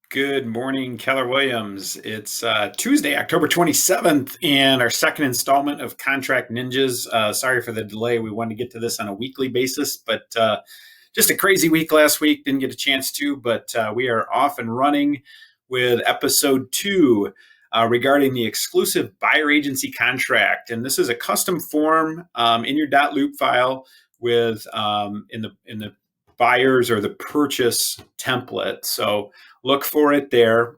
Good morning, Keller Williams. It's Tuesday, October 27th, and our second installment of Contract Ninjas. Sorry for the delay. We wanted to get to this on a weekly basis, but just a crazy week last week. Didn't get a chance to, but we are off and running with episode 2 regarding the exclusive buyer agency contract. And this is a custom form in your .loop file with in the buyers or the purchase template. So look for it there.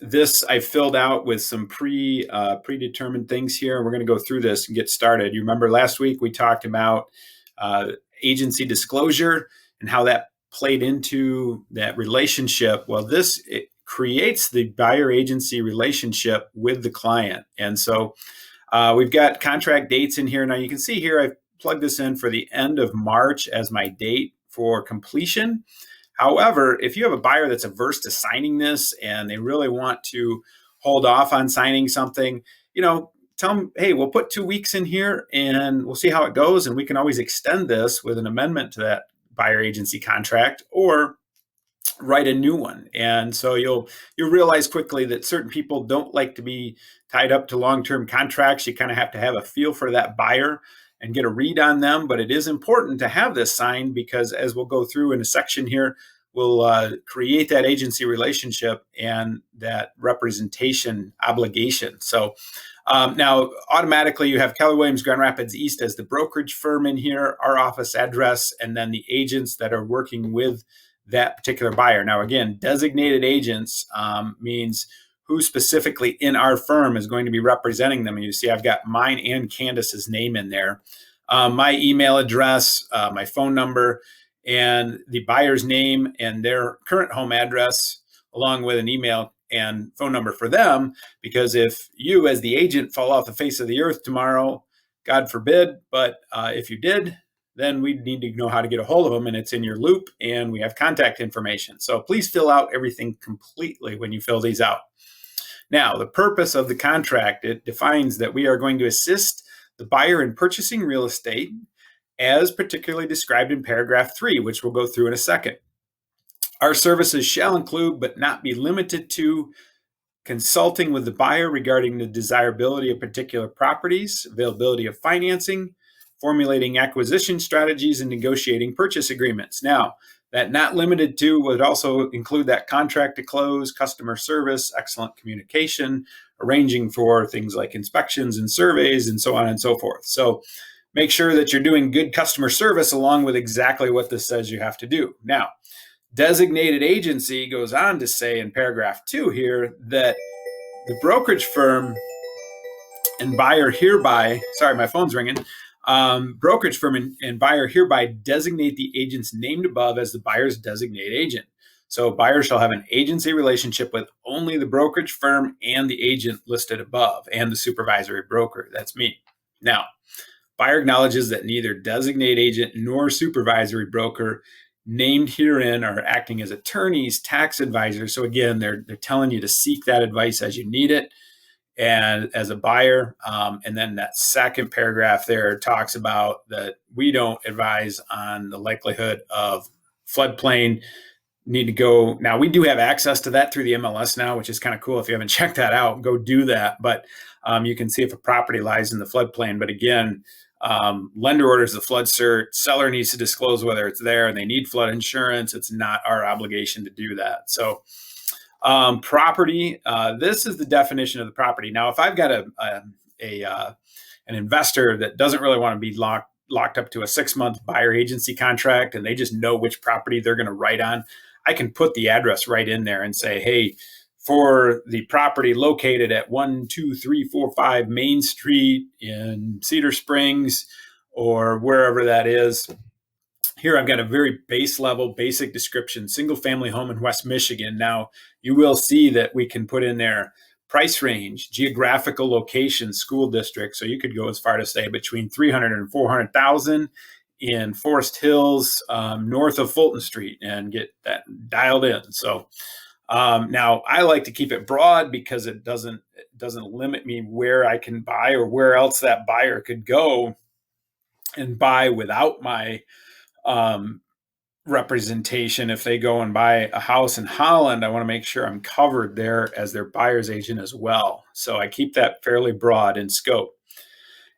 This I filled out with some predetermined things here, and we're going to go through this and get started. You remember last week we talked about agency disclosure and how that played into that relationship. Well, it creates the buyer agency relationship with the client. And so we've got contract dates in here. Now you can see here I've plugged this in for the end of March as my date for completion. However, if you have a buyer that's averse to signing this and they really want to hold off on signing something, tell them, hey, we'll put 2 weeks in here and we'll see how it goes. And we can always extend this with an amendment to that buyer agency contract or write a new one. And so you'll realize quickly that certain people don't like to be tied up to long-term contracts. You kind of have to have a feel for that buyer and get a read on them. But it is important to have this signed because, as we'll go through in a section here, we'll create that agency relationship and that representation obligation. So now automatically you have Keller Williams Grand Rapids East as the brokerage firm in here, our office address, and then the agents that are working with that particular buyer. Now, again, designated agents means who specifically in our firm is going to be representing them. And you see I've got mine and Candace's name in there. My email address, my phone number, and the buyer's name and their current home address, along with an email and phone number for them. Because if you as the agent fall off the face of the earth tomorrow, God forbid, but if you did, then we need to know how to get a hold of them, and it's in your loop and we have contact information. So please fill out everything completely when you fill these out. Now, the purpose of the contract, it defines that we are going to assist the buyer in purchasing real estate as particularly described in paragraph 3, which we'll go through in a second. Our services shall include, but not be limited to, consulting with the buyer regarding the desirability of particular properties, availability of financing, formulating acquisition strategies, and negotiating purchase agreements. Now, that not limited to would also include that contract to close, customer service, excellent communication, arranging for things like inspections and surveys, and so on and so forth. So make sure that you're doing good customer service along with exactly what this says you have to do. Now, designated agency goes on to say in paragraph 2 here that the brokerage firm and buyer hereby, sorry, my phone's ringing, brokerage firm and buyer hereby designate the agents named above as the buyer's designated agent. So buyer shall have an agency relationship with only the brokerage firm and the agent listed above and the supervisory broker. That's me. Now, buyer acknowledges that neither designated agent nor supervisory broker named herein are acting as attorneys, tax advisors. So again, they're telling you to seek that advice as you need it. And as a buyer, and then that second paragraph there talks about that we don't advise on the likelihood of floodplain need to go. Now, we do have access to that through the MLS now, which is kind of cool. If you haven't checked that out, go do that. But you can see if a property lies in the floodplain. But again, lender orders the flood cert, seller needs to disclose whether it's there, and they need flood insurance. It's not our obligation to do that. So property, this is the definition of the property. Now, if I've got an investor that doesn't really want to be locked up to a 6-month buyer agency contract and they just know which property they're going to write on, I can put the address right in there and say, hey, for the property located at 12345 Main Street in Cedar Springs or wherever that is, here I've got a very base level, basic description, single family home in West Michigan. Now, you will see that we can put in there price range, geographical location, school district. So you could go as far to say between 300 and 400,000 in Forest Hills, north of Fulton Street, and get that dialed in. So now I like to keep it broad because it doesn't limit me where I can buy or where else that buyer could go and buy without my representation. If they go and buy a house in Holland, I want to make sure I'm covered there as their buyer's agent as well. So I keep that fairly broad in scope.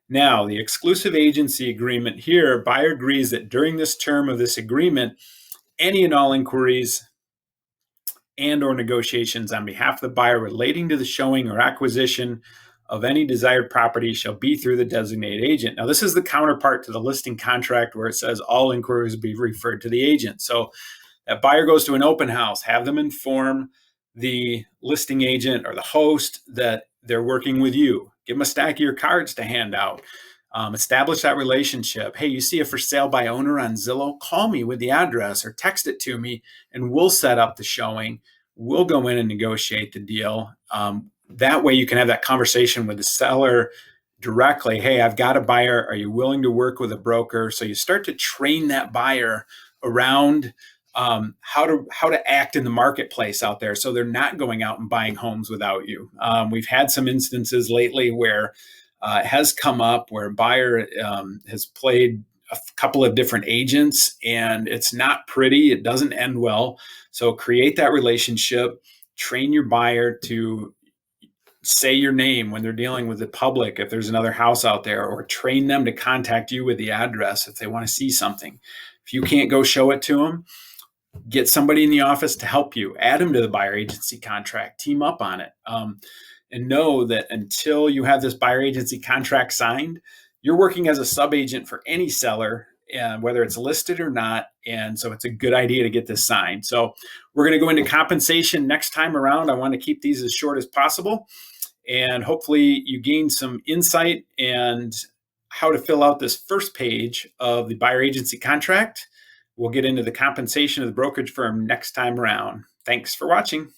Now, the exclusive agency agreement here, buyer agrees that during this term of this agreement, any and all inquiries and or negotiations on behalf of the buyer relating to the showing or acquisition of any desired property shall be through the designated agent. Now, this is the counterpart to the listing contract where it says all inquiries be referred to the agent. So that buyer goes to an open house, have them inform the listing agent or the host that they're working with you. Give them a stack of your cards to hand out. Establish that relationship. Hey, you see a for sale by owner on Zillow? Call me with the address or text it to me and we'll set up the showing. We'll go in and negotiate the deal. That way you can have that conversation with the seller directly. Hey, I've got a buyer. Are you willing to work with a broker? So you start to train that buyer around how to act in the marketplace out there, so they're not going out and buying homes without you. We've had some instances lately where it has come up where a buyer has played a couple of different agents and it's not pretty. It doesn't end well. So create that relationship, train your buyer to say your name when they're dealing with the public if there's another house out there, or train them to contact you with the address if they want to see something. If you can't go show it to them, get somebody in the office to help you. Add them to the buyer agency contract. Team up on it. And know that until you have this buyer agency contract signed, you're working as a sub-agent for any seller, whether it's listed or not. And so it's a good idea to get this signed. So we're going to go into compensation next time around. I want to keep these as short as possible. And hopefully you gain some insight and how to fill out this first page of the buyer agency contract. We'll get into the compensation of the brokerage firm next time around. Thanks for watching.